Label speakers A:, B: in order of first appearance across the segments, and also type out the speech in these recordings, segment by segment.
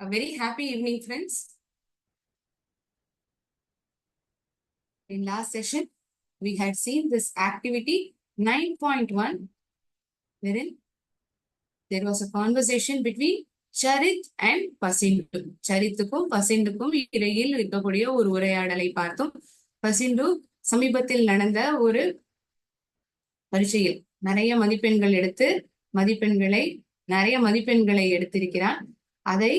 A: A very happy evening, friends. In last session, we had seen this activity 9.1, wherein there was a conversation between Charith and Pasindu. சரித்துக்கும் பசிண்டுக்கும் இடையில் இருக்கக்கூடிய ஒரு உரையாடலை பார்த்தோம். பசிண்டு சமீபத்தில் நடந்த ஒரு பரீட்சையில் நிறைய மதிப்பெண்களை எடுத்திருக்கிறார். அதை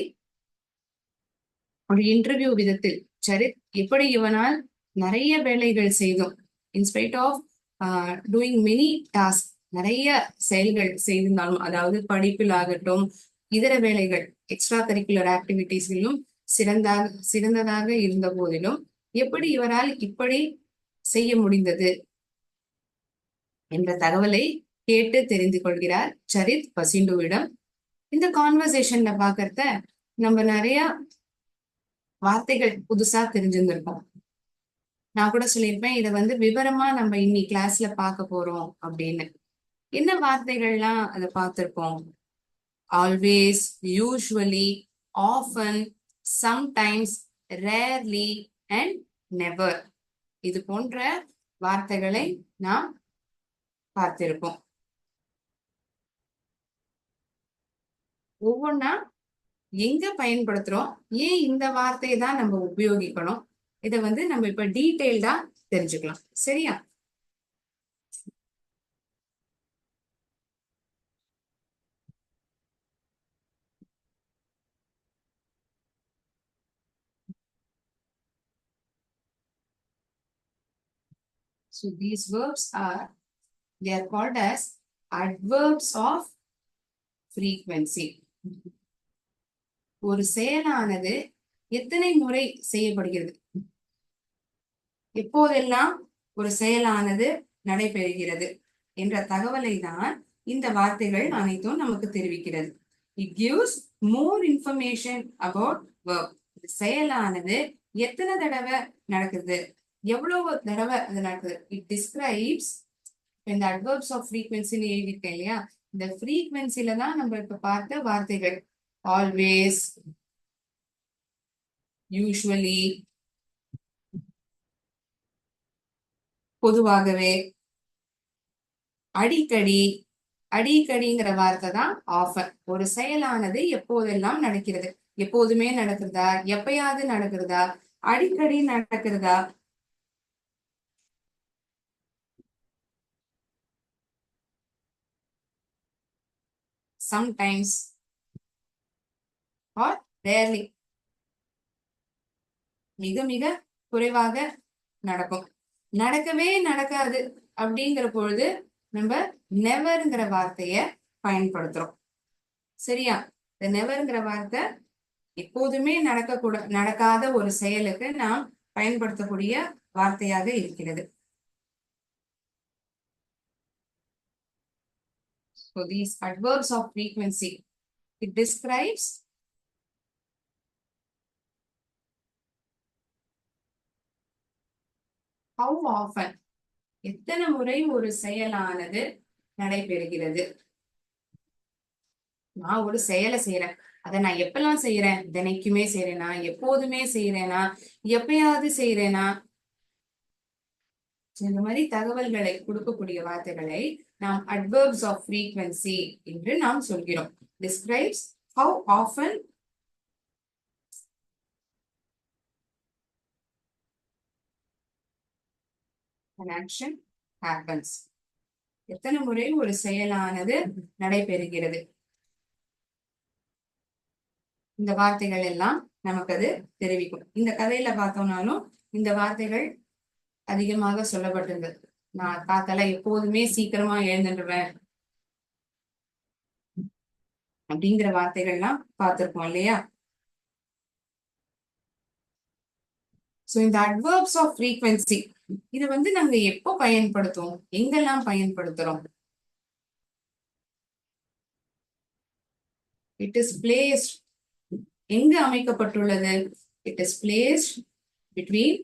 A: ஒரு இன்டர்வியூ விதத்தில் சரித் எப்படி இவனால் நிறைய வேலைகள் செய்தோம், in spite of doing many task, நிறைய செயல்கள் செய்திருந்தாலும், அதாவது படிப்பில் ஆகட்டும் இதர வேலைகள் எக்ஸ்ட்ரா கரிக்குலர் ஆக்டிவிட்டிஸிலும் சிறந்ததாக இருந்த போதிலும் எப்படி இவரால் இப்படி செய்ய முடிந்தது என்ற தகவலை கேட்டு தெரிந்து கொள்கிறார் சரித் பசிண்டுவிடம். இந்த கான்வர்சேஷன்ல பாக்கறத நம்ம நிறைய வார்த்தைகள் புதுசா தெரிஞ்சிருந்திருப்போம். நான் கூட சொல்லியிருப்பேன், இதை விவரமா நம்ம இன்னைக்கு கிளாஸ்ல பார்க்க போறோம் அப்படின்னு. என்ன வார்த்தைகள்லாம் அதை பார்த்திருப்போம்? Always, usually, often, sometimes, rarely and never. இது போன்ற வார்த்தைகளை நாம் பார்த்திருப்போம். ஒவ்வொன்னா எங்க பயன்படுத்துறோம், ஏன் இந்த வார்த்தையை தான் நம்ம உபயோகிக்கணும், இதை நம்ம இப்ப டீடைல்டா தெரிஞ்சுக்கலாம். சரியா? So these verbs they are called as adverbs of frequency. ஒரு செயலானது எத்தனை முறை செய்யப்படுகிறது, எப்போதெல்லாம் ஒரு செயலானது நடைபெறுகிறது என்ற தகவலை தான் இந்த வார்த்தைகள் அனைத்தும் நமக்கு தெரிவிக்கிறது. It gives more information about verb. செயலானது எத்தனை தடவை நடக்குது, எவ்வளவு தடவை அது நடக்குது. It describes, இந்த adverbs of frequency எழுதியிருக்கேன் இல்லையா, இந்த frequencyல தான் நம்ம இப்ப பார்த்த வார்த்தைகள் always, usually, பொதுவாகவே, அடிக்கடி. அடிக்கடிங்கிற வார்த்தை தான் ஆஃபன். ஒரு செயலானது எப்போதெல்லாம் நடக்கிறது, எப்போதுமே நடக்கிறதா, எப்பயாவது நடக்கிறதா, அடிக்கடி நடக்கிறதா, sometimes or rarely, மிக மிக குறைவாக நடக்கும், நடக்கவே நடக்காது அப்படிங்கிற பொழுது நம்ம நெவர்ங்கிற வார்த்தைய பயன்படுத்துறோம். சரியா? இந்த நெவர்ங்கிற வார்த்தை எப்போதுமே நடக்காத ஒரு செயலுக்கு நாம் பயன்படுத்தக்கூடிய வார்த்தையாக இருக்கிறது. So these adverbs of frequency, it describes how often, எத்தனை முறை ஒரு செயலானது நடைபெறுகிறது. நான் ஒரு செயலை செய்யறேன், அதை நான் எப்பெல்லாம் செய்யறேன், தினைக்குமே செய்யறேனா, எப்போதுமே செய்யறேனா, எப்பயாவது செய்யறேனா, இந்த மாதிரி தகவல்களை கொடுக்கக்கூடிய வார்த்தைகளை நாம் adverbs of frequency என்று நாம் சொல்கிறோம். Describes how often an action happens. எத்தனை முறை ஒரு செயலானது நடைபெறுகிறது. இந்த வார்த்தைகள் எல்லாம் நமக்கு அது தெரிவிக்கும். இந்த கதையில பார்த்தோம்னாலும் இந்த வார்த்தைகள் அதிகமாக சொல்லப்பட்டிருந்தது. நான் காத்தால எப்போதுமே சீக்கிரமா எழுந்துடுவேன் அப்படிங்கிற வார்த்தைகள்லாம் பார்த்திருப்போம் இல்லையா? சோ இந்த adverbs of frequency இது நாங்க எப்போ பயன்படுத்துவோம், எங்கெல்லாம் பயன்படுத்துறோம்? இட் இஸ் பிளேஸ்ட், எங்க அமைக்கப்பட்டுள்ளது? It is placed between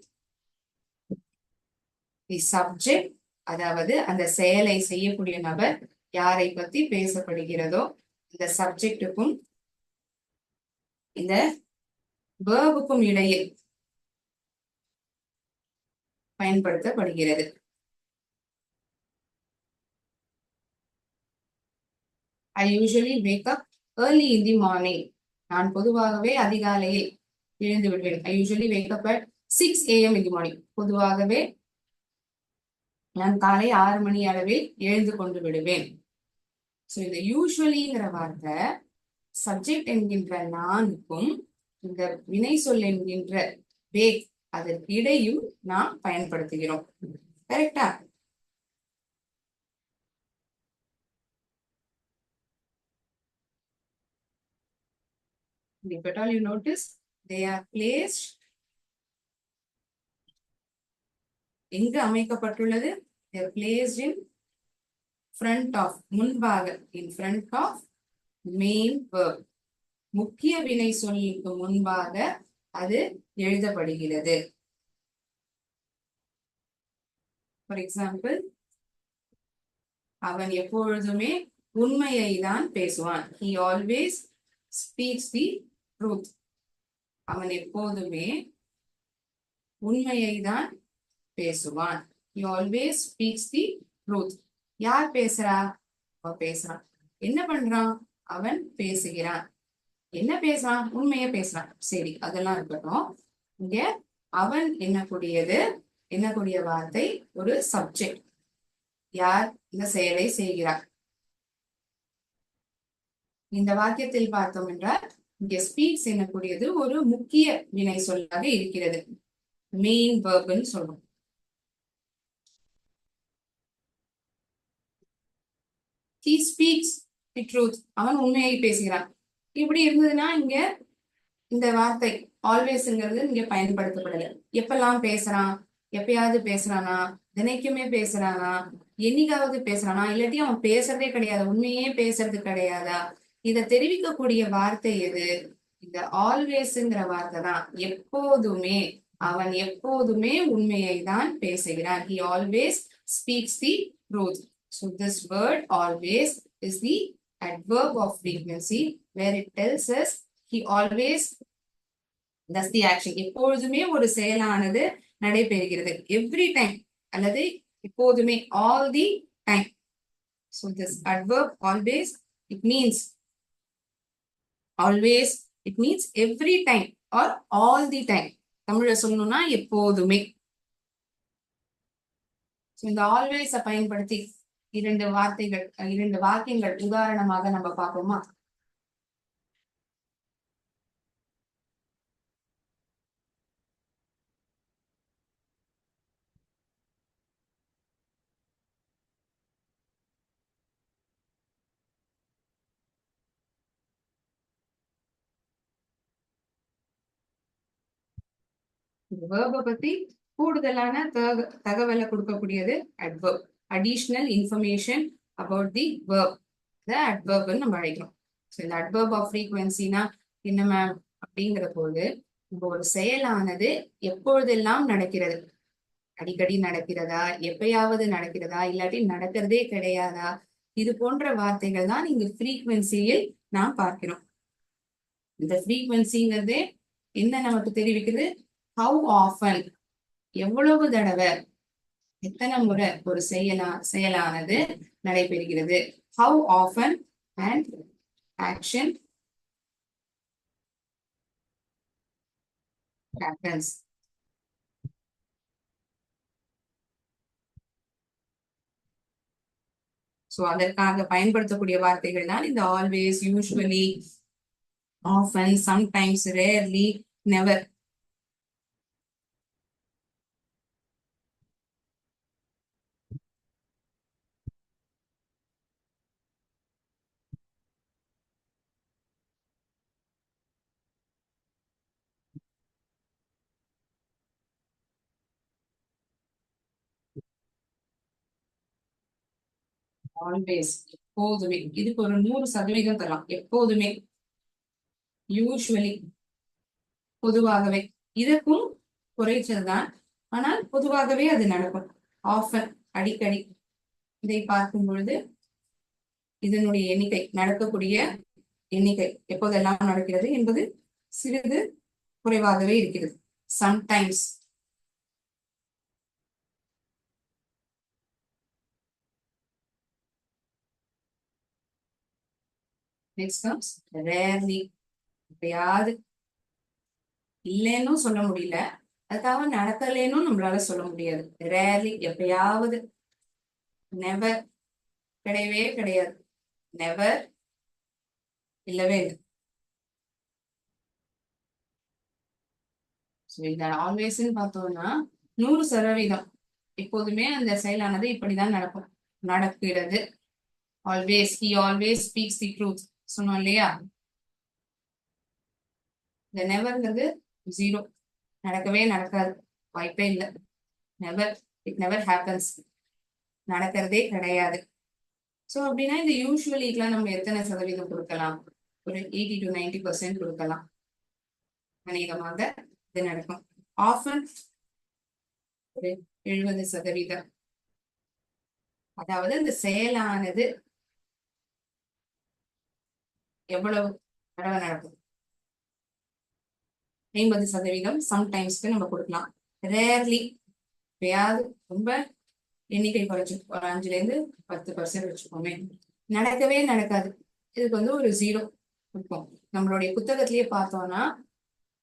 A: the subject, அதாவது அந்த செயலை செய்யக்கூடிய நபர் யாரை பத்தி பேசப்படுகிறதோ இந்த சப்ஜெக்டுக்கும் இந்த வேர்புக்கும் இடையில் பயன்படுத்தப்படுகிறது. I usually wake up early in the morning. நான் பொதுவாகவே அதிகாலையில் எழுந்து விடுவேன். I usually wake up at 6 AM in the morning. பொதுவாகவே நான் காலை 6 மணி அளவில் எழுந்து கொண்டு விடுவேன். சோ இந்த யூஸ்வலிங்கிற வார்த்தை சப்ஜெக்ட் என்கின்ற நானுக்கும் இந்த வினை சொல் என்கின்ற வேக் அதற்கு இடையும் நாம் பயன்படுத்துகிறோம். கரெக்டா? If at all you notice, they are placed. எங்கு அமைக்கப்பட்டுள்ளது? They are placed in front of, முன்பாக, in front of main verb. முக்கிய வினை சொல்லுக்கு முன்பாக அது எழுதப்படுகிறது. For example, அவன் எப்பொழுதுமே உண்மையை தான் பேசுவான். He always speaks the truth. அவன் எப்போதுமே உண்மையை தான் பேசுவான். He always speaks the truth. யார் பேசுறா? அவன் பேசுறான். என்ன பண்றான்? அவன் பேசுகிறான். என்ன பேசுறான்? உண்மையை பேசுறான். சரி, அதெல்லாம் இருக்கட்டும். இங்க அவன் என்னக்கூடிய வார்த்தை ஒரு சப்ஜெக்ட். யார் இந்த செயலை செய்கிறார்? இந்த வாக்கியத்தில் பார்த்தோம் என்றால் இங்க ஸ்பீக்ஸ் என்னக்கூடியது ஒரு முக்கிய வினை சொல்லாக இருக்கிறது. மெயின் வெர்ப்னு சொல்றோம். He speaks the truth. அவன் உண்மையை பேசுகிறான். இப்படி இருந்ததுன்னா இங்க இந்த வார்த்தை ஆல்வேஸ்ங்கிறது இங்க பயன்படுத்தப்படல. எப்பெல்லாம் பேசுறான்? எப்பயாவது பேசுறானா? தினைக்குமே பேசுறானா? என்னைக்காவது பேசுறானா? இல்லாட்டி அவன் பேசுறதே கிடையாது, உண்மையே பேசுறது கிடையாதா? இத தெரிவிக்கக்கூடிய வார்த்தை எது? இந்த ஆல்வேஸ்ங்கிற வார்த்தை தான். எப்போதுமே, அவன் எப்போதுமே உண்மையை தான் பேசுகிறான். He always speaks the truth. So this word always is the adverb of frequency where it tells us he always does the action. எப்பொழுதுமே ஒரு செயலானது நடைபெறுகிறது. Every time அல்லது எப்போதுமே, all the time. So this adverb always, it means every time or all the time. தமிழ்ல சொல்லணும்னா எப்போதுமே. இந்த ஆல்வேஸ பயன்படுத்தி இரண்டு வாக்கியங்கள் உதாரணமாக நம்ம பார்ப்போமா? வேர்ப பத்தி கூடுதலான தகவலை கொடுக்கக்கூடியது adverb. Additional information about the verb, அட்வர்ப்னு நம்ம அழைக்கிறோம். ஸோ இந்த அட்வர்ப் ஆஃப் ஃப்ரீக்வன்சினா என்ன மேம் அப்படிங்கிற போது, இப்போ ஒரு செயலானது எப்பொழுதெல்லாம் நடக்கிறது, அடிக்கடி நடக்கிறதா, எப்பயாவது நடக்கிறதா, இல்லாட்டி நடக்கிறதே கிடையாதா, இது போன்ற வார்த்தைகள் தான் இங்கு ஃப்ரீக்வன்சியில் நாம் பார்க்கிறோம். இந்த ஃப்ரீக்வன்சிங்கிறதே என்ன நமக்கு தெரிவிக்குது? ஹவு ஆஃபன், எவ்வளவு தடவை, எத்தனை முறை ஒரு செயலானது நடைபெறுகிறது. How often and action happens. So அதற்காக பயன்படுத்தக்கூடிய வார்த்தைகள் தான் இந்த always, usually, often, sometimes, rarely, never. Always, எப்போதுமே, இதுக்கு ஒரு 100% தரலாம். எப்போதுமே, யூஸ்வலி, பொதுவாகவே, இதற்கும் குறைச்சல்தான், ஆனால் பொதுவாகவே அது நடக்கும். ஆஃபன், அடிக்கடி. இதை பார்க்கும் பொழுது இதனுடைய எண்ணிக்கை, நடக்கக்கூடிய எண்ணிக்கை, எப்போதெல்லாம் நடக்கிறது என்பது சிறிது குறைவாகவே இருக்கிறது. சம்டைம்ஸ். Next comes rarely. எப்பயாவது. இல்லைன்னு சொல்ல முடியல, அதுக்காக நடக்கலைன்னு நம்மளால சொல்ல முடியாது. ரேர்லி எப்பயாவது. நெவர் கிடையவே கிடையாது. நெவர் இல்லவே இல்லை. இத ஆல்வேஸ்ன்னு பார்த்தோம்னா 100% எப்போதுமே அந்த செயலானது இப்படிதான் நடக்கும், நடக்கிறது. Always, he always speaks the truth சொன்னோம் இல்லையா? இந்த நெவர்ங்கிறது 0, நடக்கவே நடக்காது, வாய்ப்பே இல்லை. நெவர், இட் நெவர் ஹேப்பன்ஸ், நடக்கிறதே கிடையாது. ஸோ அப்படின்னா இந்த யூஸ்வலிக்கெல்லாம் நம்ம எத்தனை சதவீதம் கொடுக்கலாம்? ஒரு 80 to 90% கொடுக்கலாம். அநேகமாக இது நடக்கும். ஆஃபன் ஒரு 70%. அதாவது இந்த செயலானது எவ்வளவு தடவை நடக்கும்? 50% சம்டைம்ஸ்க்கு நம்ம கொடுக்கலாம். ரேர்லி எப்பயாவது, ரொம்ப எண்ணிக்கை குறைச்சு ஒரு 5-10% வச்சுக்கோமே. நடக்கவே நடக்காது, இதுக்கு வந்து ஒரு 0 இருக்கும். நம்மளுடைய புத்தகத்திலேயே பார்த்தோம்னா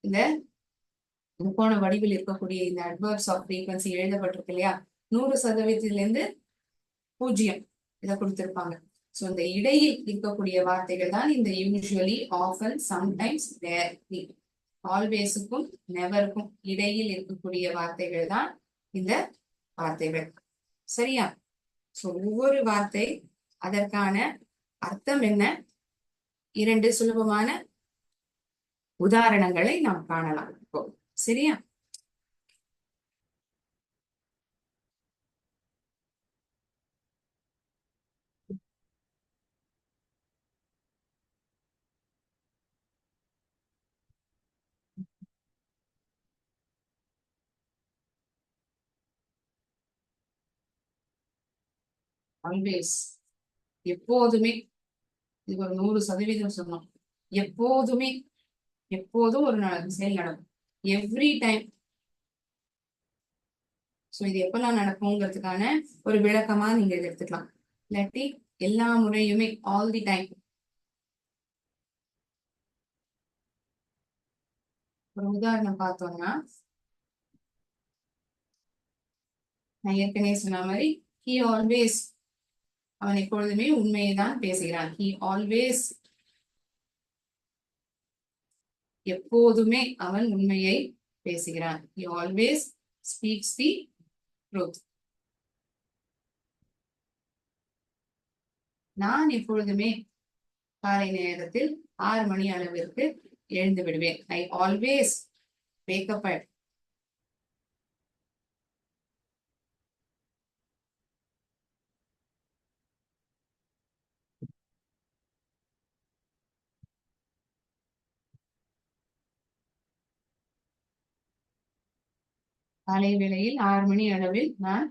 A: இந்த முக்கோண வடிவில் இருக்கக்கூடிய இந்த அட்வர்ப்ஸ் ஆஃப் ஃப்ரீக்வன்சி எழுதப்பட்டிருக்கு இல்லையா? 100%லேருந்து 0 இதை கொடுத்திருப்பாங்க. ஸோ இந்த இடையில் இருக்கக்கூடிய வார்த்தைகள் தான் இந்த யூஸ்வலி, ஆஃபன், சம்டைம்ஸ், ரேர்லி. ஆல்வேஸுக்கும் நெவருக்கும் இடையில் இருக்கக்கூடிய வார்த்தைகள் தான் இந்த வார்த்தைகள். சரியா? சோ ஒவ்வொரு வார்த்தை அதற்கான அர்த்தம் என்ன, 2 சுலபமான உதாரணங்களை நாம் காணலாம் இப்போ. சரியா? ஆல்வேஸ் எப்போதுமே, இது ஒரு 100% சொன்னோம். எப்போதுமே, எப்போதும் ஒரு செயல் நடக்கும். Every time. ஸோ இது எப்பெல்லாம் நடக்குங்கிறதுக்கான ஒரு விளக்கமா நீங்க இதை எடுத்துக்கலாம். இல்லாட்டி எல்லா முறையுமே, ஆல் தி டைம். ஒரு உதாரணம் பார்த்தோம்னா, நான் ஏற்கனவே சொன்ன மாதிரி he always, அவன் எப்பொழுதுமே உண்மையை தான் பேசுகிறான். he always, எப்போதுமே அவன் உண்மையை பேசுகிறான். he always speaks the truth. நான் எப்பொழுதுமே காலை நேரத்தில் 6 மணி அளவிற்கு எழுந்து விடுவேன். I always wake up at. காலை வேளையில் 6 மணி அளவில் நான்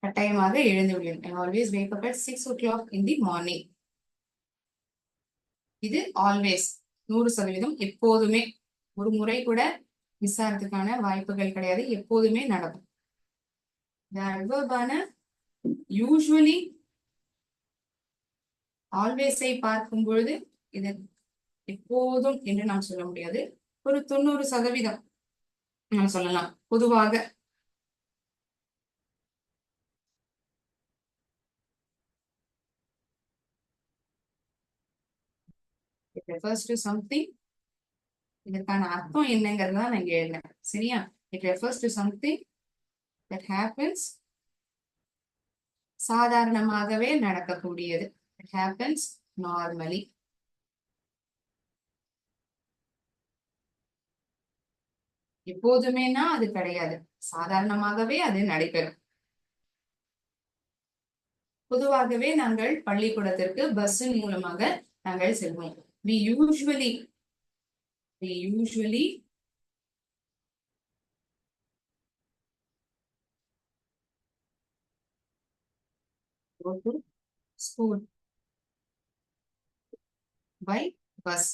A: கட்டாயமாக எழுந்து விடுவேன். I always wake up at 6 o'clock in the morning. இது ஆல்வேஸ் 100%, எப்போதுமே. ஒரு முறை கூட மிஸ் ஆகிறதுக்கான வாய்ப்புகள் கிடையாது, எப்போதுமே நடக்கும். இந்த அட்வர்பான யூஸ்வலி, ஆல்வேஸை பார்க்கும் பொழுது இது எப்போதும் என்று நாம் சொல்ல முடியாது. ஒரு 90% நாம் சொல்லலாம் பொதுவாக. It refers to something. இதற்கான அர்த்தம் என்னங்கிறதா நான் இங்க எழுதினேன். சரியா? It refers to something that happens, சாதாரணமாகவே நடக்கக்கூடியது. It happens normally. எப்போதுமேனா அது கிடையாது, சாதாரணமாகவே அது நடைபெறும். பொதுவாகவே நாங்கள் பள்ளிக்கூடத்திற்கு பஸ்ஸின் மூலமாக நாங்கள் செல்வோம். we usually go to school by bus.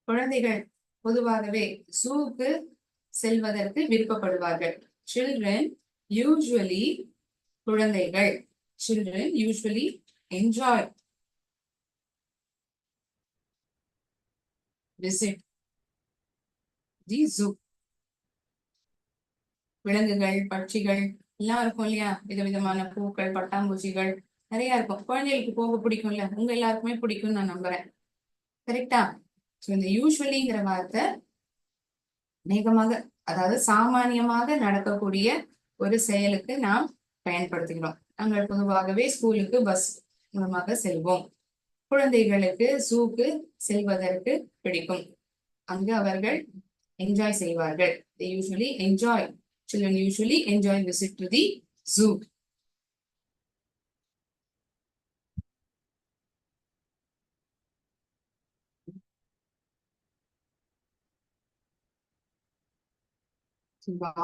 A: குழந்தைகள் பொதுவாகவே ஜூக்கு செல்வதற்கு விருப்பப்படுவார்கள். சில்ட்ரன் யூஸ்வலி, குழந்தைகள், children usually enjoy visit the zoo. விலங்குகள், பட்சிகள் எல்லாம் இருக்கும் இல்லையா, விதவிதமான பூக்கள், பட்டாம்பூச்சிகள் நிறைய இருக்கும். குழந்தைகளுக்கு போக பிடிக்கும்ல, உங்க எல்லாருக்குமே பிடிக்கும்னு நான் நம்புறேன். கரெக்டா? சோ இந்த யூஸ்வலிங்கிற வார்த்தை அநேகமாக, அதாவது சாமானியமாக நடக்கக்கூடிய ஒரு செயலுக்கு நாம் பயன்படுத்துகிறோம். நாங்கள் பொதுவாகவே ஸ்கூலுக்கு பஸ் மூலமாக செல்வோம். குழந்தைகளுக்கு ஜூக்கு செல்வதற்கு பிடிக்கும். அங்கு அவர்கள் என்ஜாய் செய்வார்கள். They usually enjoy. Children usually enjoy visit to the zoo.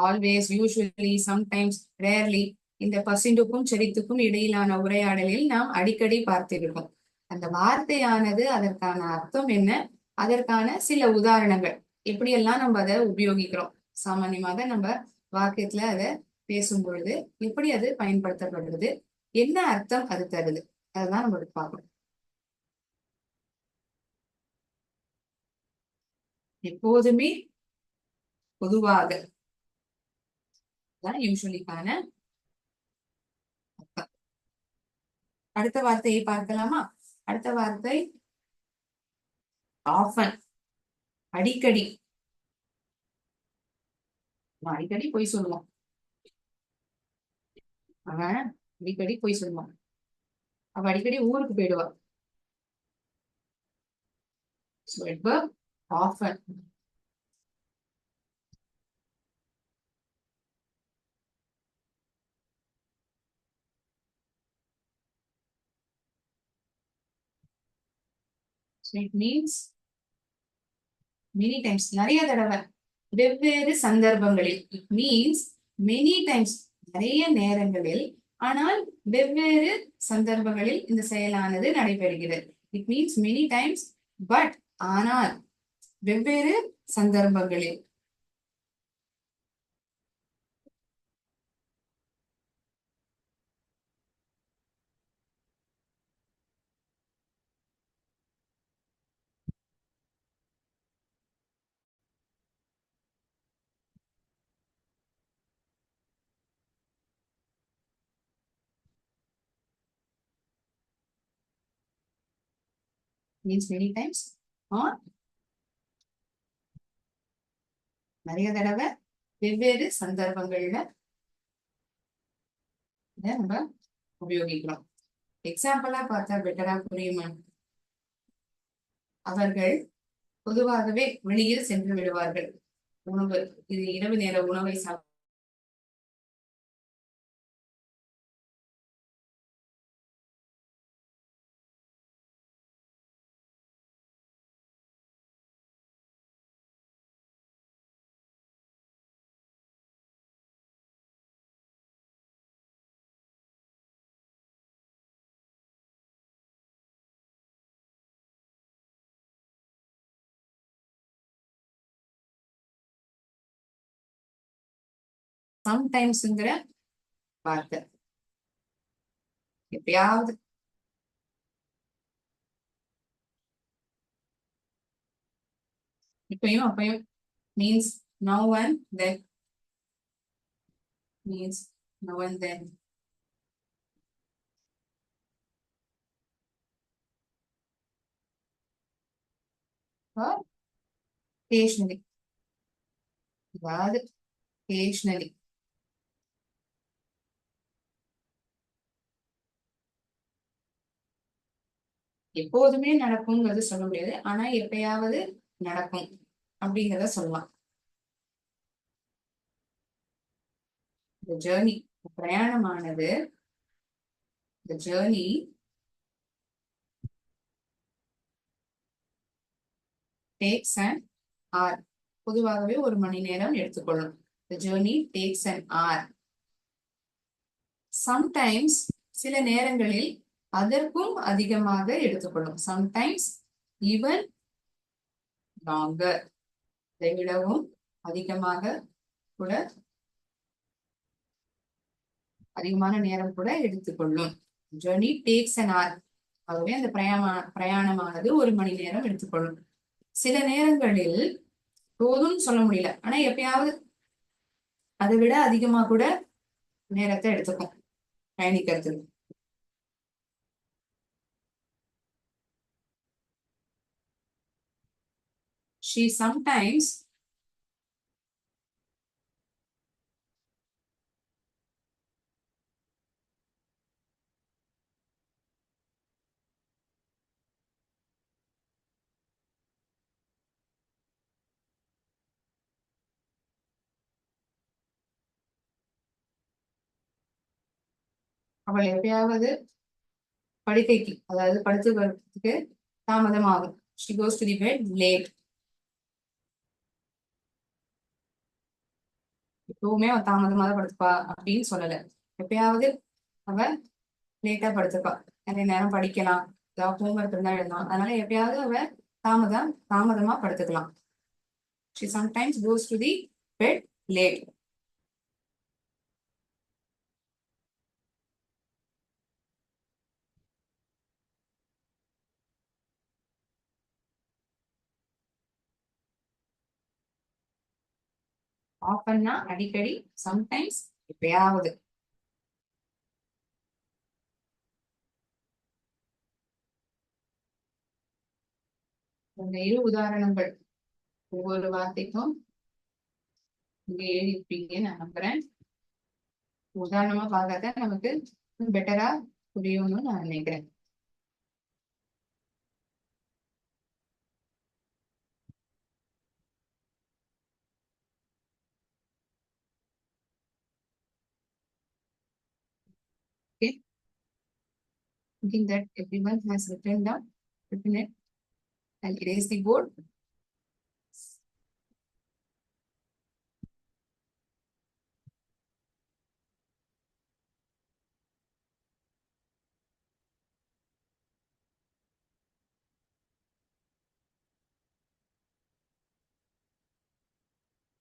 A: Always, usually, sometimes, rarely இந்த பசிண்டுக்கும் செடித்துக்கும் இடையிலான உரையாடலில் நாம் அடிக்கடி பார்த்திருக்கோம். அந்த வார்த்தையானது, அதற்கான அர்த்தம் என்ன, அதற்கான சில உதாரணங்கள், எப்படியெல்லாம் நம்ம அதை உபயோகிக்கிறோம், சாமானியமாக நம்ம வாக்கியத்துல அதை பேசும் பொழுது எப்படி அது பயன்படுத்தப்படுறது, என்ன அர்த்தம் அது தருது, அதுதான் நம்ம பார்க்கணும். எப்போதுமே, பொதுவாக, யூஸ்வலிக்கான அர்த்தம். அடுத்த வார்த்தையை பார்க்கலாமா? அடுத்த வார்த்தை ஆஃபன், அடிக்கடி. அடிக்கடி பொய் சொல்லுவோம். அவன் அடிக்கடி பொய் சொல்லுவான். அவ அடிக்கடி ஊருக்கு போயிடுவா. Often. So it means many times, நிறைய தடவை, வெவ்வேறு சந்தர்ப்பங்களில். It means many times, நிறைய நேரங்களில், ஆனால் வெவ்வேறு சந்தர்ப்பங்களில் இந்த செயலானது நடைபெறுகிறது. It means many times, but ஆனால் வெவ்வேறு சந்தர்ப்பங்களில். Means many times or நிறைய தடவை வெவ்வேறு சந்தர்ப்பங்கள்ல நம்ம உபயோகிக்கிறோம். எக்ஸாம்பிளா பார்த்தா பெட்டரா புரியுமா? அவர்கள் பொதுவாகவே வெளியில் சென்று விடுவார்கள். உணவு, இது இரவு நேர உணவை சாப்பிட சம்டைம்ஸ்ங்கிற வார்த்தை எப்பயாவது, இப்பயும் அப்பயும், means now and then, means now and then. Or occasionally, அதாவது occasionally. எப்போதுமே நடக்கும்ங்கிறது சொல்ல முடியாது, ஆனா எப்பயாவது நடக்கும் அப்படிங்கிறத சொல்லலாம். The journey, பிரயாணமானது, the journey takes an hour. பொதுவாகவே 1 மணி நேரம் எடுத்துக்கொள்ளும். The journey takes an hour. Sometimes, சில நேரங்களில் அதற்கும் அதிகமாக எடுத்துக்கொள்ளும். Sometimes even longer. இதை விடவும் அதிகமான நேரம் கூட எடுத்துக்கொள்ளும். Journey takes an hour. ஆகவே அந்த பிரயாணமானது 1 மணி நேரம் எடுத்துக்கொள்ளும். சில நேரங்களில் போதும்னு சொல்ல முடியல, ஆனா எப்பயாவது அதை விட அதிகமா கூட நேரத்தை எடுத்துக்கும் பயணிக்கிறதுக்கு. She sometimes அவள் எப்பயாவது படுக்கைக்கு, அதாவது படுத்து வரத்துக்கு தாமதமாகும். She goes to the bed late. எப்பவுமே அவ தாமதமா தான் படுத்துப்பா அப்படின்னு சொல்லல. எப்பயாவது அவ லேட்டா படுத்துப்பா. நிறைய நேரம் படிக்கலாம், ஏதாவது ஹோம்ஒர்க் இருந்தா எழுதலாம். அதனால எப்பயாவது அவ தாமதமா படுத்துக்கலாம். She sometimes goes to the bed late. ஆஃபன்னா அடிக்கடி, சம்டைம்ஸ் எப்பயாவது. இந்த 2 உதாரணங்கள் ஒவ்வொரு வார்த்தைக்கும் இங்க எழுதிருப்பீங்க நான் நம்புறேன். உதாரணமா பார்க்காத நமக்கு பெட்டரா புரியும்னு நான் நினைக்கிறேன். Okay, thinking that everyone has written it. I'll erase the board.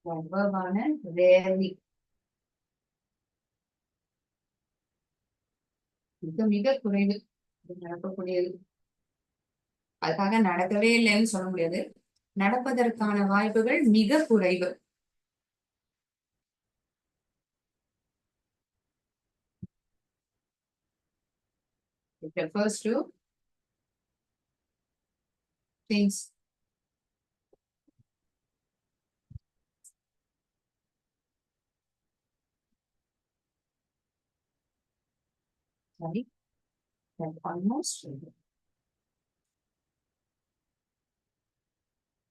A: verb-ஆன rarely, மிக மிக குறைவு நடக்கக்கூடியது. அதுக்காக நடக்கவே இல்லைன்னு சொல்ல முடியாது. நடப்பதற்கான வாய்ப்புகள் மிக குறைவு. It refers to things. Sorry, that almost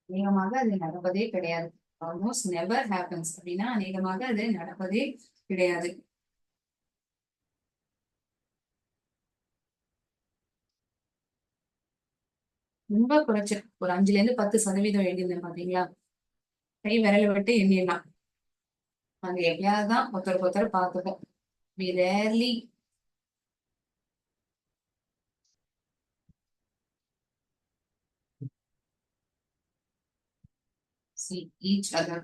A: அநேகமாக அது நடப்பதே கிடையாது. ஆல்மோஸ்ட் நெவர் ஹேப்பன்ஸ் அப்படின்னா அநேகமாக அது நடப்பதே கிடையாது. ரொம்ப குறைச்சு ஒரு 5ல இருந்து 10% எழுதியிருந்தேன் பாத்தீங்களா? கை விரல விட்டு எண்ணிடலாம். நாங்க எப்பயாவதுதான் ஒருத்தருக்கு ஒருத்தர் பார்த்துப்போம். We rarely see each other.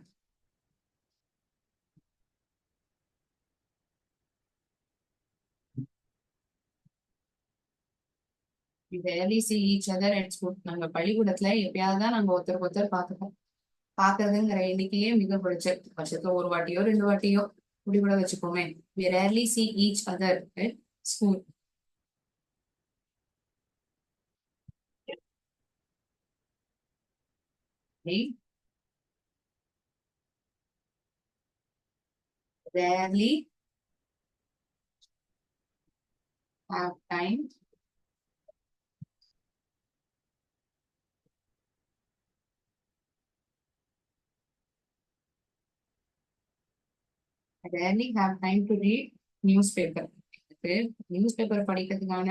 A: We rarely see each other at school. நாங்க பள்ளிக்கூடத்துல எப்பயாவதுதான் நாங்க ஒருத்தருக்கு ஒருத்தர் பார்த்துப்போம். பாக்குறதுங்கிற எண்ணிக்கையே மிக குறைச்சு, வருஷத்துல 1 வாட்டியோ 2 வாட்டியோ இப்படி கூட வச்சுப்போமே. We rarely see each other at school. We rarely have time rarely have time to read newspaper. News paper படிக்கிறதுக்கான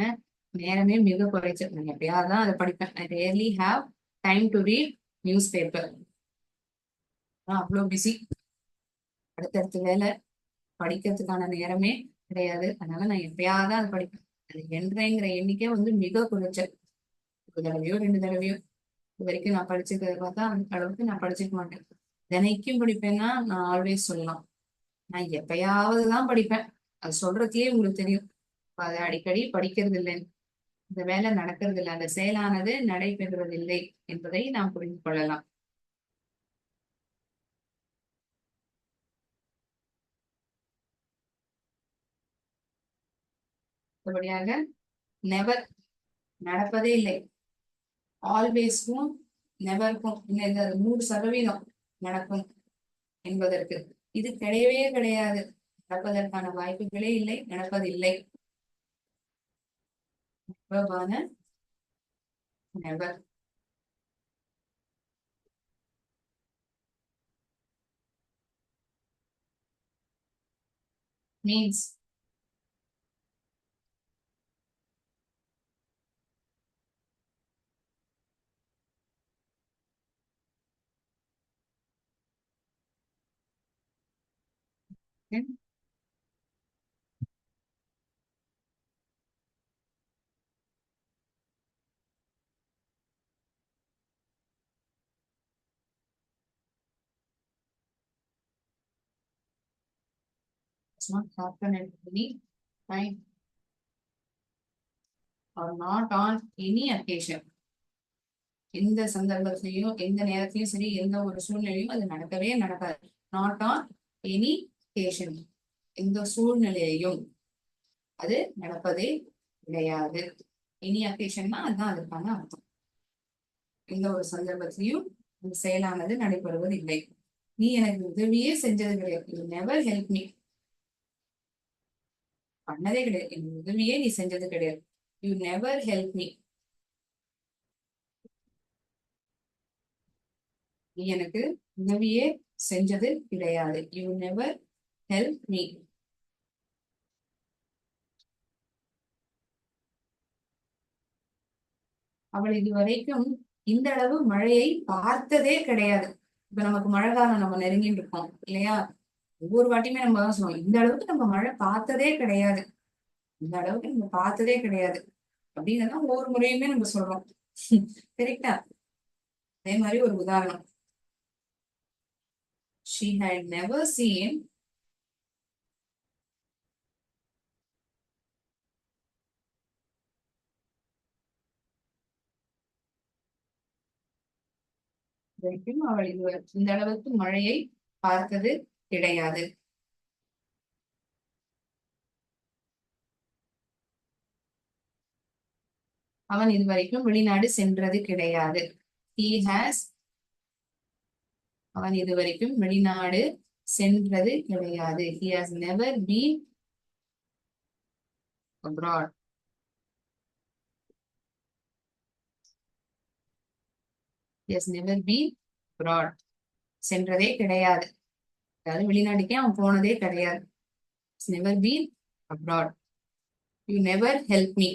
A: நேரமே மிக குறைச்சு. நான் எப்பயாவதுதான் அதை படிப்பேன். I rarely have time to read newspaper. அவ்வளவு பிஸி, அடுத்தடுத்த வேலை, படிக்கிறதுக்கான நேரமே கிடையாது. அதனால நான் எப்பயாவதுதான் அதை படிப்பேன். அது என்றைங்கிற எண்ணிக்கை மிக குறைச்சல். 1 தடவையோ 2 தடவையோ. இது வரைக்கும் நான் படிச்சுக்கிறத பார்த்தா அந்த அளவுக்கு நான் படிச்சுக்க மாட்டேன். தினைக்கும் படிப்பேன்னா நான் ஆல்வேஸ் சொல்லலாம். நான் எப்பயாவதுதான் படிப்பேன். அது சொல்றதுலயே உங்களுக்கு தெரியும். அதை அடிக்கடி படிக்கிறது இல்லை, இந்த வேலை நடக்கிறது இல்லை, அந்த செயலானது நடைபெறுவதில்லை என்பதை நாம் புரிந்து கொள்ளலாம். மற்றபடியாக நெவர் நடப்பதே இல்லை, ஆல்வேஸ்க்கும் நெவருக்கும் இந்த 100% நடக்கும் என்பதற்கு இது கிடையவே கிடையாது. நடப்பதற்கான வாய்ப்புகளே இல்லை, நடப்பதில்லை. Never means not happen at any time or not on any occasion. எந்த சந்தர்ப்பத்திலையும் எந்த நேரத்திலையும் சரி, எந்த ஒரு சூழ்நிலையும் அது நடக்கவே நடக்காது. நாட் ஆன் எனி occasion, எந்த சூழ்நிலையையும் அது நடப்பதே கிடையாது. எனி அக்கேஷன்னா அதுதான் அதுக்கான அர்த்தம். எந்த ஒரு சந்தர்ப்பத்திலையும் அந்த செயலானது நடைபெறுவது இல்லை. நீ எனக்கு உதவியே செஞ்சது கிடையாது, யூ நெவர் ஹெல்ப் மீ, பண்ணதே கிடையாது, என் உதவியே நீ செஞ்சது கிடையாது, யூ நெவர் ஹெல்ப் மீ. நீ எனக்கு உதவியே செஞ்சது கிடையாது, யூ நெவர் ஹெல்ப் மீ. அவள் இதுவரைக்கும் இந்த அளவு மழையை பார்த்ததே கிடையாது. இப்ப நமக்கு மழை காலம் நம்ம நெருங்கிட்டு இருக்கோம் இல்லையா? ஒவ்வொரு வாட்டியுமே நம்ம தான் சொல்லுவோம், இந்த அளவுக்கு நம்ம மழை பார்த்ததே கிடையாது, இந்த அளவுக்கு நம்ம பார்த்ததே கிடையாது அப்படின்னு ஒவ்வொரு முறையுமே நம்ம சொல்றோம். கரெக்டா? அதே மாதிரி ஒரு உதாரணம், she had never seen வரைக்கும் அவள் இந்த அளவுக்கு மழையை பார்த்தது கிடையாது. அவன் இதுவரைக்கும் வெளிநாடு சென்றது கிடையாது. he has, அவன் இதுவரைக்கும் வெளிநாடு சென்றது கிடையாது. he has never been abroad. he has never been abroad, சென்றதே கிடையாது, அதாவது வெளிநாட்டுக்கே அவன் போனதே கிடையாது. never been abroad. you never help me,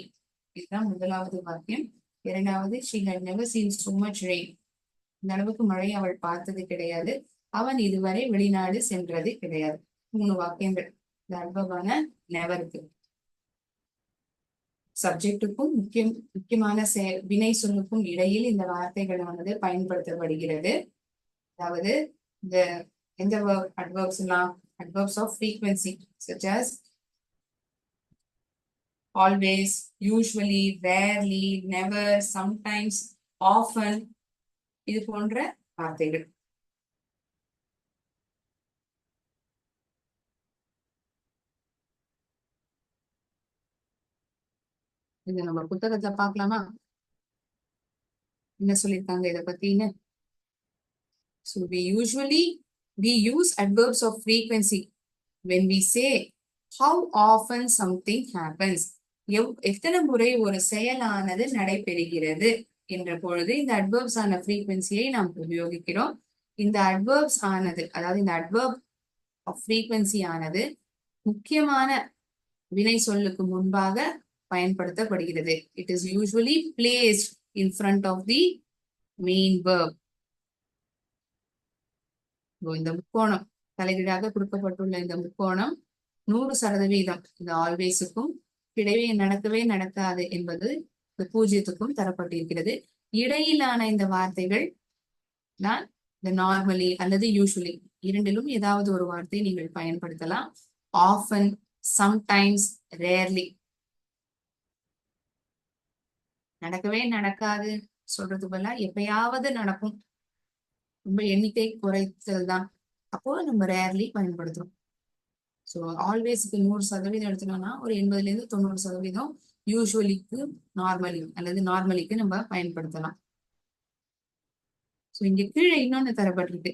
A: இதுதான் முதலாவது வாக்கியம். இரண்டாவது, she had never seen so much rain, இந்த அளவுக்கு மழை அவள் பார்த்தது கிடையாது. அவன் இதுவரை வெளிநாடு சென்றது கிடையாது. 3 வாக்கியங்கள் இந்த அல்பமான நெவருக்கு. சப்ஜெக்டுக்கும் முக்கியமான வினை சொல்லுக்கும் இடையில் இந்த வார்த்தைகள் பயன்படுத்தப்படுகிறது. அதாவது இந்த எந்த adverbs எல்லாம், adverbs of frequency such as always, usually, rarely, never, sometimes, often, இது போன்ற வார்த்தைகள். இது நம்ம புத்தகத்தை பார்க்கலாமா, என்ன சொல்லியிருக்காங்க இதை பத்தின்னு. So we use adverbs of frequency when we say how often something happens. எத்தனை முறை ஒரு செயலானது நடைபெறுகிறது என்ற பொழுது இந்த அட்வர்ப்ஸ் ஆன ஃப்ரீக்வன்சியை நாம் உபயோகிக்கிறோம். இந்த அட்வர்ப்ஸ் ஆனது, அதாவது இந்த அட்வர்ப் ஆஃப் ஃப்ரீக்வன்சி ஆனது முக்கியமான வினை சொல்லுக்கு முன்பாக பயன்படுத்தப்படுகிறது. It is usually placed in front of the main verb. இந்த முக்கோணம் தலைகீழாக கொடுக்கப்பட்டுள்ள இந்த முக்கோணம் 100% இந்த ஆல்வேஸுக்கும் கிடையவே நடக்கவே நடக்காது என்பது 0க்கும் தரப்பட்டிருக்கிறது. இடையிலான இந்த வார்த்தைகள் தான் இந்த நார்மலி அல்லது யூஸ்வலி இரண்டிலும் ஏதாவது ஒரு வார்த்தை நீங்கள் பயன்படுத்தலாம். Often, sometimes, rarely. நடக்கவே நடக்காது சொல்றது போல எப்பயாவது நடக்கும், ரொம்ப எண்ணிக்கை குறைத்தல் தான், அப்போ நம்ம ரேர்லி பயன்படுத்துறோம். ஸோ ஆல்வேஸ்க்கு 100% எடுத்துட்டோம்னா ஒரு 80% 90% யூஸ்வலிக்கு நார்மலி அல்லது நார்மலிக்கு நம்ம பயன்படுத்தலாம். ஸோ இங்க கீழே இன்னொன்னு தரப்பட்டிருக்கு.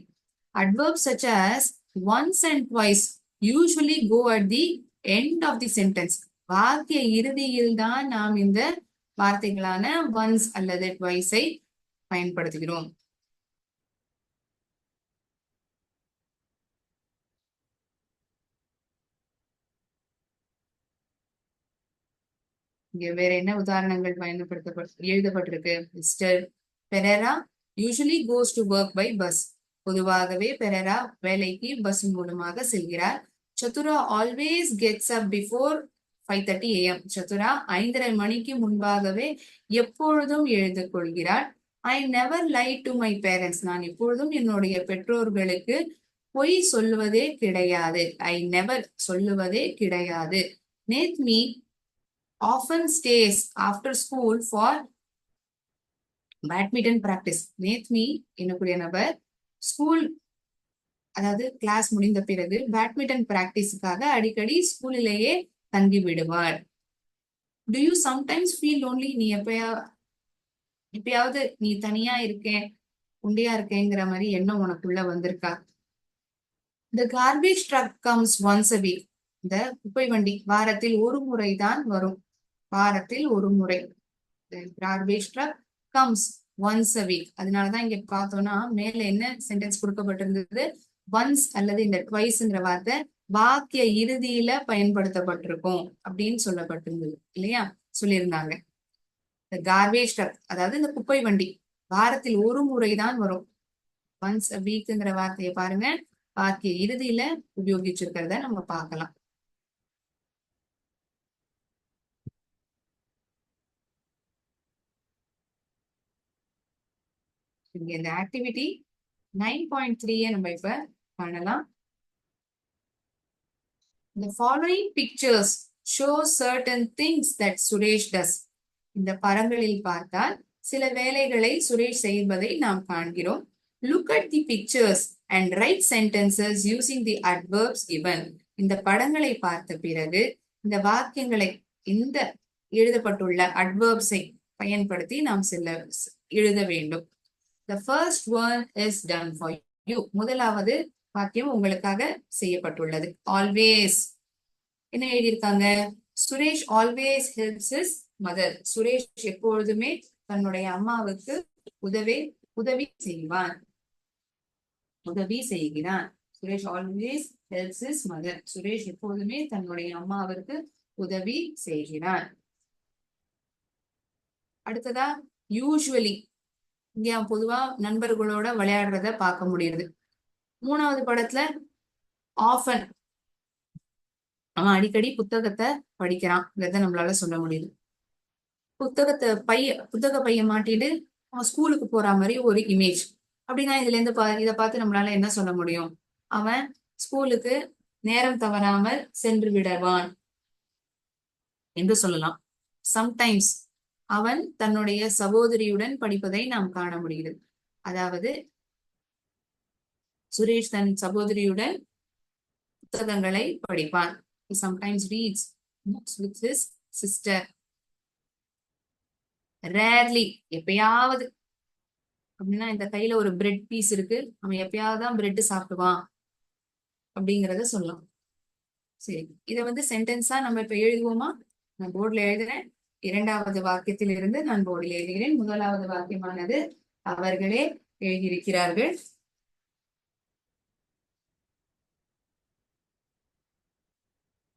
A: Adverbs such as once and twice usually go at the end of the sentence. வாக்கிய இறுதியில் தான் நாம் இந்த வார்த்தைகளான once அல்லது twice ஐ பயன்படுத்துகிறோம். இங்க வேற என்ன உதாரணங்கள் எழுதப்பட்டிருக்கு? Mr Perera usually goes to work by bus. பொதுவாகவே பெரேரா வேலைக்கு பஸ் மூலமாக செல்கிறார். Chathura always gets up before 5:30 AM. Chathura 5:30 மணிக்கு முன்பாகவே எப்பொழுதும் எழுந்து கொள்கிறார். I never lie to my parents. நான் எப்பொழுதும் என்னுடைய பெற்றோர்களுக்கு பொய் சொல்லுவதே கிடையாது. ஐ நெவர் சொல்லுவதே கிடையாது. Nethmi often stays after school for badminton practice. Nethmi என்னக்கூடிய நபர் ஸ்கூல் அதாவது கிளாஸ் முடிந்த பிறகு பேட்மிண்டன் பிராக்டிஸுக்காக அடிக்கடி ஸ்கூலிலேயே தங்கி விடுவார். To you sometimes feel lonely? நீ எப்பயாவது நீ தனியா இருக்கேன், உண்டியா இருக்கேங்கிற மாதிரி எண்ணம் உனக்குள்ள வந்திருக்கா? The garbage truck comes once a week. இந்த குப்பை வண்டி வாரத்தில் ஒரு முறை தான் வரும். வாரத்தில் ஒரு முறை. The garbage truck comes once a week. அதனாலதான் இங்க பார்த்தோம்னா மேல என்ன சென்டென்ஸ் கொடுக்கப்பட்டிருந்தது? once அல்லது இந்த twiceங்கிற வார்த்தை வாக்கிய இறுதியில பயன்படுத்தப்பட்டிருக்கும் அப்படின்னு சொல்லப்பட்டிருந்தது இல்லையா? சொல்லியிருந்தாங்க. இந்த garbage truck அதாவது இந்த குப்பை வண்டி வாரத்தில் ஒரு முறை தான் வரும். once a weekங்கிற வார்த்தையை பாருங்க, வாக்கிய இறுதியில உபயோகிச்சிருக்கிறத நம்ம பார்க்கலாம். இங்க இந்த ஆக்டிவிட்டி 9.3 நம்ம இப்ப பண்ணலாம். The following pictures show certain things that Suresh does. இந்த படங்களில் பார்த்தால் சில வேலைகளை சுரேஷ் செய்வதை நாம் காண்கிறோம். Look at the pictures and write sentences using the adverbs given. இந்த படங்களை பார்த்த பிறகு இந்த வாக்கியங்களை இந்த எழுதப்பட்டுள்ள adverbs-ஐ பயன்படுத்தி நாம் எழுத வேண்டும். The first one is done for you. முதலாவது வாக்கியம் உங்களுக்காக செய்யப்பட்டுள்ளது. ஆல்வேஸ் என்ன எழுதியிருக்காங்க? Suresh always helps his mother. Suresh எப்பொழுதுமே தன்னுடைய அம்மாவுக்கு உதவி செய்வான், உதவி செய்கிறான். Suresh always helps his mother. Suresh எப்போதுமே தன்னுடைய அம்மாவிற்கு உதவி செய்கிறான். அடுத்ததா யூசுவலி, இங்க பொதுவா நண்பர்களோட விளையாடுறத பார்க்க முடியுது. மூணாவது படத்துல ஆஃபன், அவன் அடிக்கடி புத்தகத்தை படிக்கிறான் நம்மளால சொல்ல முடியுது. புத்தக பைய மாட்டிட்டு அவன் ஸ்கூலுக்கு போற மாதிரி ஒரு இமேஜ். அப்படின்னா இதுல இருந்து இதை பார்த்து நம்மளால என்ன சொல்ல முடியும்? அவன் ஸ்கூலுக்கு நேரம் தவறாமல் சென்று விடுவான் என்று சொல்லலாம். சம்டைம்ஸ் அவன் தன்னுடைய சகோதரியுடன் படிப்பதை நாம் காண முடிகிறது. அதாவது சுரேஷ் தன் சகோதரியுடன் புத்தகங்களை படிப்பான். He sometimes reads books with his sister. Rarely, எப்பயாவது அப்படின்னா இந்த கையில ஒரு பிரெட் பீஸ் இருக்கு, அவன் எப்பயாவது தான் பிரெட் சாப்பிடுவான் அப்படிங்கிறத சொல்லலாம். சரி, இதை சென்டென்ஸா நம்ம இப்ப எழுதுவோமா? நான் போர்ட்ல எழுதுறேன். இரண்டாவது வாக்கியத்தில் இருந்து நான் போர்டில் எழுதுகிறேன். முதலாவது வாக்கியமானது அவர்களே எழுதியிருக்கிறார்கள்.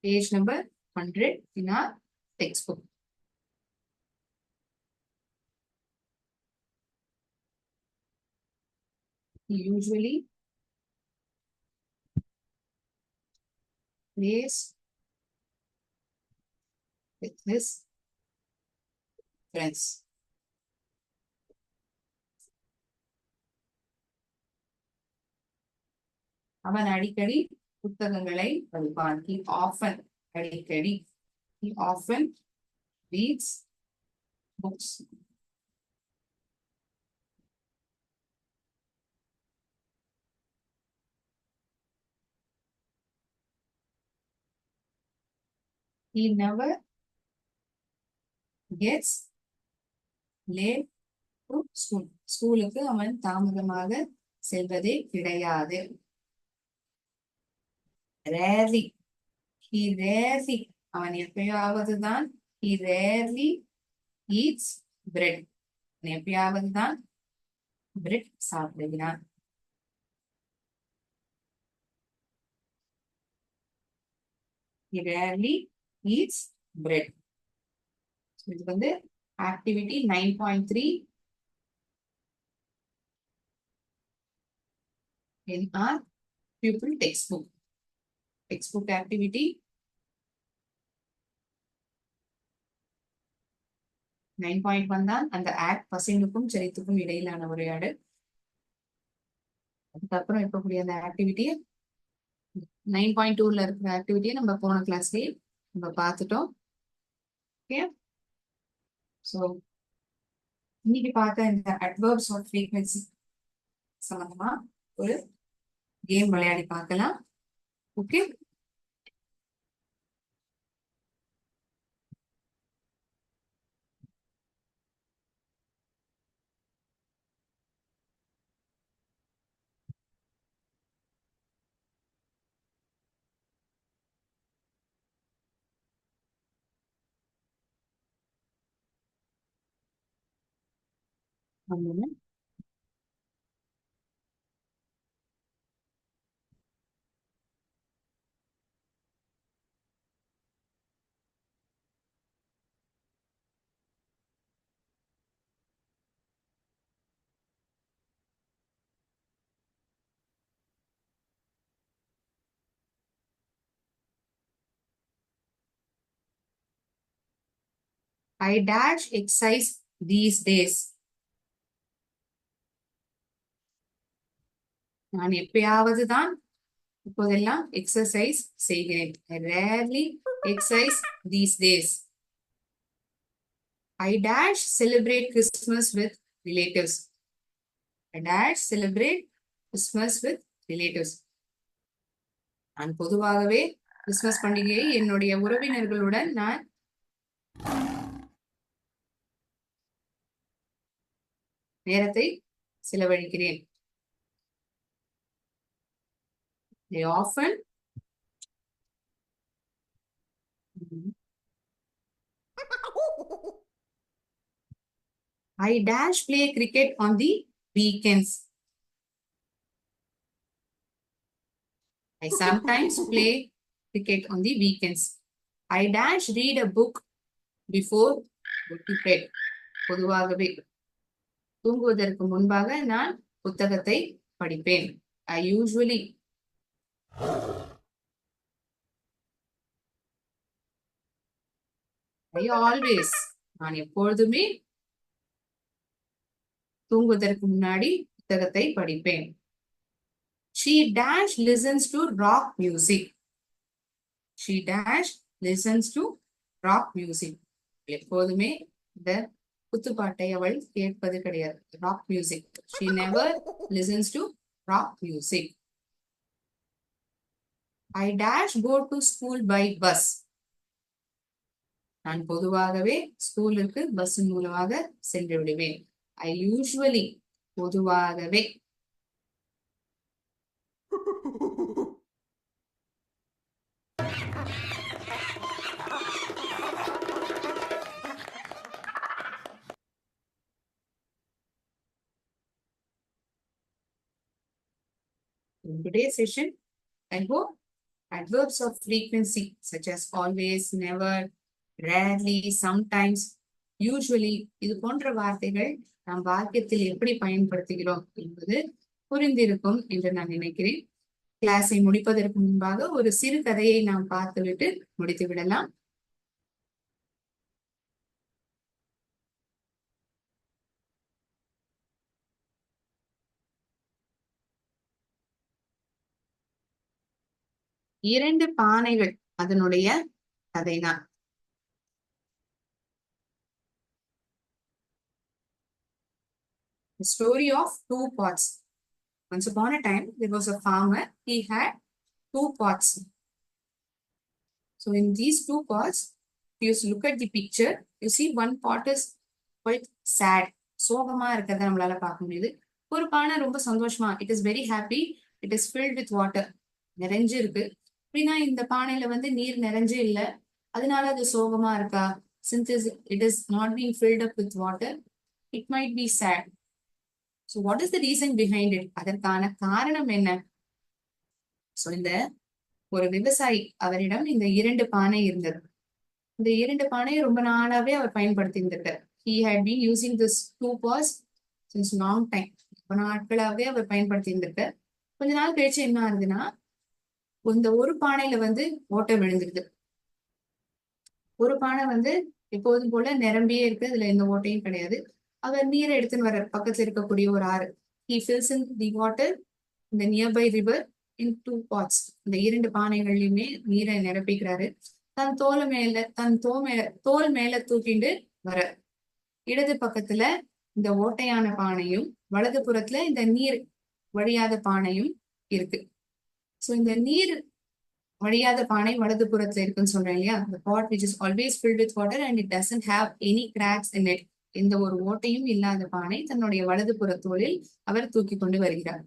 A: Page number 100 in our textbook. He usually plays with his friends. அவன் அடிக்கடி புத்தகங்களை படிப்பான். He often, அடிக்கடி. He often reads books. He never gets late to school. ஸ்கூலுக்கு அவன் தாமதமாக செல்வதே கிடையாது. Rarely. He rarely. அவன் எப்பயாவது தான். He rarely eats bread. எப்பயாவது தான் பிரெட் சாப்பிடுகிறான். He rarely eats bread. இது வந்து activity 9.3 in our pupil textbook. Textbook activity 9.1 தான் அந்த ஆக்ட் பசினுக்கும் சரித்துக்கும் இடையிலான உரையாடல். அதுக்கப்புறம் இருக்கக்கூடிய அந்த ஆக்டிவிட்டி 9.2ல இருக்கிற ஆக்டிவிட்டியை நம்ம போன கிளாஸ்லயே நம்ம பார்த்துட்டோம். ஓகே, ஸோ இன்னைக்கு பார்த்த இந்த அட்வர்ப்ஸ் ஆஃப் ஃப்ரீக்வன்சி சம்பந்தமா ஒரு கேம் விளையாடி பார்க்கலாம். Okay, I dash exercise these days. நான் எப்பயாவது தான் இப்போதெல்லாம் எக்ஸசைஸ் செய்கிறேன். I rarely exercise these days. I dash celebrate Christmas with relatives. I dash celebrate Christmas with relatives. நான் பொதுவாகவே கிறிஸ்துமஸ் பண்டிகையை என்னுடைய உறவினர்களுடன் நான் நேரத்தை செலவழிக்கிறேன். They often I dash play cricket on the weekends. I sometimes play cricket on the weekends. I dash read a book before going to bed. பொதுவாகவே தூங்குவதற்கு முன்பாக நான் புத்தகத்தை படிப்பேன். I usually I always நான் எப்பொழுதுமே தூங்குவதற்கு முன்னாடி புத்தகத்தை படிப்பேன். She dash listens to rock music. She dash listens to rock music. எப்போதுமே இந்த குத்துப்பாட்டை அவள் கேட்பது கிடையாது. Rock music. She never listens to rock music. I dash go to school by bus. நான் பொதுவாகவே ஸ்கூலுக்கு பஸ் மூலமாக சென்று விடுவேன். I usually பொதுவாகவே In today's session, I hope adverbs of frequency such as always, never, rarely, sometimes, usually இது போன்ற வார்த்தைகள் நாம் வாக்கியத்தில் எப்படி பயன்படுத்துகிறோம் என்பது புரிந்திருக்கும் என்று நான் நினைக்கிறேன். கிளாஸை முடிப்பதற்கு முன்பாக ஒரு சிறு கதையை நாம் பார்த்துவிட்டு முடித்து விடலாம். 2 பானைகள் அதனுடைய கதைதான். The story of 2 pots. Once upon a time, there was a farmer. He had 2 pots. So in these 2 pots, if you look at the picture, you see one pot is quite sad. சோகமா இருக்கிறத நம்மளால பார்க்க முடியுது. ஒரு பானை ரொம்ப சந்தோஷமா, it is very happy, it is filled with water, நிறைஞ்சு இருக்கு. அப்படின்னா இந்த பானையில வந்து நீர் நிறைஞ்சு இல்லை, அதனால அது சோகமா இருக்கா? Since it is not being filled up with water, it might be sad. So what is the reason behind it? அதற்கான காரணம் என்ன? So இந்த ஒரு விவசாயி, அவரிடம் இந்த 2 பானை இருந்தது. இந்த 2 பானையை ரொம்ப நாளாவே அவர் பயன்படுத்தி இருந்திருக்கார். He had been using this 2 pots since long time. ரொம்ப நாட்களாவே அவர் பயன்படுத்தி இருந்திருக்கார். கொஞ்ச நாள் கழிச்சு என்ன ஆகுதுன்னா, இந்த ஒரு பானையில வந்து ஓட்டை விழுந்துருது. ஒரு பானை வந்து எப்போதும் போல நிரம்பியே இருக்கு, அதுல எந்த ஓட்டையும் கிடையாது. அவர் நீரை எடுத்துன்னு வர பக்கத்துல இருக்கக்கூடிய ஒரு ஆறு. He fills in the water in the nearby river in 2 pots. இந்த 2 பானைகள்லயுமே நீரை நிரப்பிக்கிறாரு. தன் தோல் மேல தூக்கிண்டு வர. இடது பக்கத்துல இந்த ஓட்டையான பானையும், வலது புறத்துல இந்த நீர் வழியாத பானையும் இருக்கு. சோ இந்த நீர் வழியாத பானை வலது புறத்துல இருக்குன்னு சொல்றேன் இல்லையா? The pot which is always filled with water and it doesn't have any cracks in it. எந்த ஒரு ஓட்டையும் இல்லாத பானை தன்னுடைய வலது புற தோளில் அவர் தூக்கி கொண்டு வருகிறார்.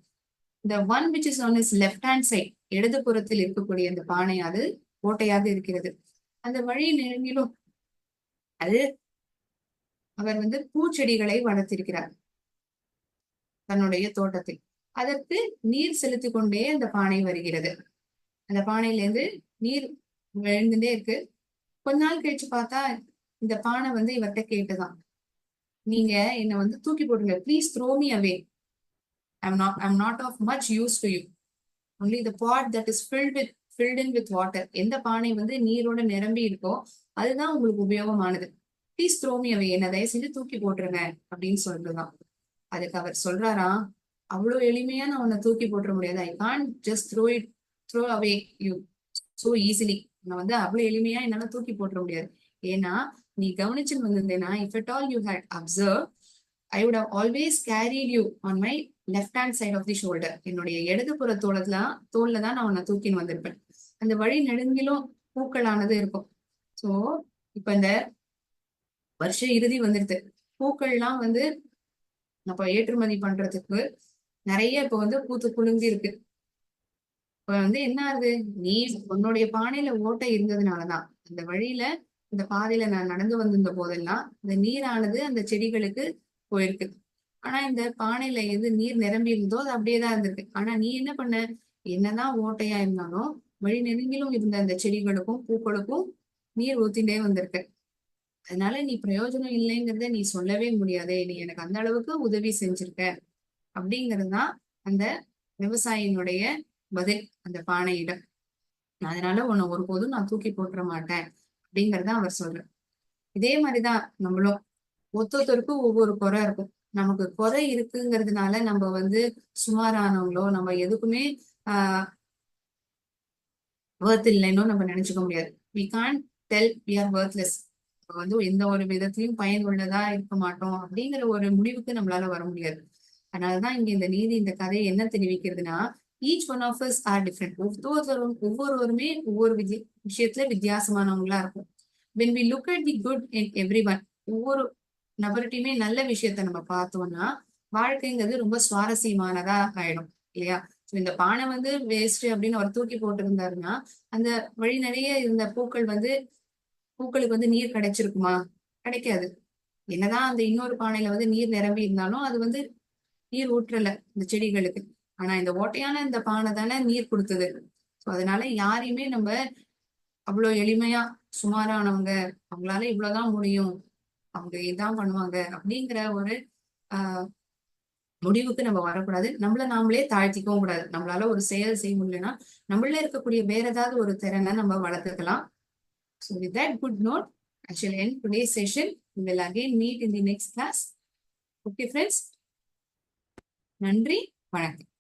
A: The one which is on his left hand side, இடது புறத்தில் இருக்கக்கூடிய அந்த பானை அது ஓட்டையாக இருக்கிறது. அந்த வழி நெருங்கிலும் அது அவர் வந்து பூச்செடிகளை வளர்த்திருக்கிறார் தன்னுடைய தோட்டத்தில். அதற்கு நீர் செலுத்தி கொண்டே அந்த பானை வருகிறது. அந்த பானையில இருந்து நீர் விழுந்துட்டே இருக்கு. கொஞ்ச நாள் கழிச்சு பார்த்தா இந்த பானை வந்து இவர்கிட்ட கேட்டுதான், நீங்க என்னை வந்து தூக்கி போடுங்க, please throw me away. I'm not of much use to you. Only the pot that is filled in with water. எந்த பானை வந்து நீரோட நிரம்பி இருக்கோ அதுதான் உங்களுக்கு உபயோகமானது. ப்ளீஸ் த்ரோ மீ அவே, என்ன தயவு செஞ்சு தூக்கி போட்டுருங்க அப்படின்னு சொல்றதுதான். அதுக்கு அவர் சொல்றாராம், அவ்வளவு எளிமையா நான் உன்னை தூக்கி போட்டுற முடியாது. I can't just throw away you so easily. நான் வந்து அவ்வளவு எளிமையா என்னால தூக்கி போட்டுற முடியாது. ஏன்னா நீ கவனிச்சுன்னு வந்திருந்தேன்னா, if at all you had observed, I would have always carried you on my left hand side of the shoulder. என்னுடைய இடதுபுற தோல்ல தான் நான் உன்னை தூக்கின்னு வந்திருப்பேன். அந்த வழி நெடுங்கிலும் பூக்களானது இருக்கும். சோ இப்ப இந்த வருஷ இறுதி வந்துருது. பூக்கள்லாம் வந்து நம்ம ஏற்றுமதி பண்றதுக்கு நிறைய இப்ப வந்து பூத்து குலுங்கி இருக்கு. இப்ப வந்து என்ன ஆகுது, நீ உன்னுடைய பானையில ஓட்டை இருந்ததுனாலதான் அந்த வழியில, இந்த பாதையில நான் நடந்து வந்திருந்த போதெல்லாம் இந்த நீரானது அந்த செடிகளுக்கு போயிருக்கு. ஆனா இந்த பானையில எது நீர் நிரம்பி இருந்தோ அது அப்படியேதான் இருந்திருக்கு. ஆனா நீ என்ன பண்ண, என்னதான் ஓட்டையா இருந்தாலும் வழி நெருங்கிலும் இருந்த அந்த செடிகளுக்கும் பூக்களுக்கும் நீர் ஊத்திண்டே வந்திருக்கு. அதனால நீ பிரயோஜனம் இல்லைங்கிறத நீ சொல்லவே முடியாது. நீ எனக்கு அந்த அளவுக்கு உதவி செஞ்சிருக்க அப்படிங்கிறதுதான் அந்த விவசாயினுடைய பதில் அந்த பானையிடம். அதனால உன்னை ஒருபோதும் நான் தூக்கி போட்டுற மாட்டேன் அப்படிங்கறத அவர் சொல்றார். இதே மாதிரிதான் நம்மளும் ஒருத்தருக்கும் ஒவ்வொரு குறை இருக்கும். நமக்கு குறை இருக்குங்கிறதுனால நம்ம வந்து சுமாரானவங்களோ, நம்ம எதுக்குமே worth இல்லைன்னு நம்ம நினைச்சுக்க முடியாது. We can't tell we are worthless. வந்து எந்த ஒரு விதத்திலையும் பயனுள்ளதா இருக்க மாட்டோம் அப்படிங்கிற ஒரு முடிவுக்கு நம்மளால வர முடியாது. அதனாலதான் இங்க இந்த நீதி, இந்த கதையை என்ன தெரிவிக்கிறதுனா, each one of us are different. ஒவ்வொருவருமே ஒவ்வொரு விஷயத்துல வித்தியாசமானவங்களா இருக்கும். When we look at the good in everyone, ஒவ்வொரு நபர்கிட்டயுமே நல்ல விஷயத்த நம்ம பார்த்தோம்னா வாழ்க்கைங்கிறது ரொம்ப சுவாரஸ்யமானதா ஆயிடும் இல்லையா? இந்த பானை வந்து வேஸ்ட் அப்படின்னு அவர் தூக்கி போட்டு இருந்தாருன்னா, அந்த வழி நிறைய இருந்த பூக்களுக்கு வந்து நீர் கிடைச்சிருக்குமா? கிடைக்காது. என்னதான் அந்த இன்னொரு பானையில வந்து நீர் நிரம்பி இருந்தாலும் அது வந்து நீர் ஊற்றல இந்த செடிகளுக்கு. ஆனா இந்த ஓட்டையான இந்த பானை தானே நீர் கொடுத்தது. அதனால யாரையுமே நம்ம அவ்வளவு எளிமையா, சுமாரானவங்க, அவங்களால இவ்வளவுதான் முடியும், அவங்க இதான் பண்ணுவாங்க அப்படிங்கிற ஒரு முடிவுக்கு நம்ம வரக்கூடாது. நம்மள நாமளே தாழ்த்திக்கவும் கூடாது. நம்மளால ஒரு செயல் செய்ய முடியலன்னா நம்மள இருக்கக்கூடிய வேற ஏதாவது ஒரு திறனை நம்ம வளர்த்துக்கலாம். So with that good note, I shall end today's session. We will again meet in the next class. Okay friends, நன்றி, வணக்கம்.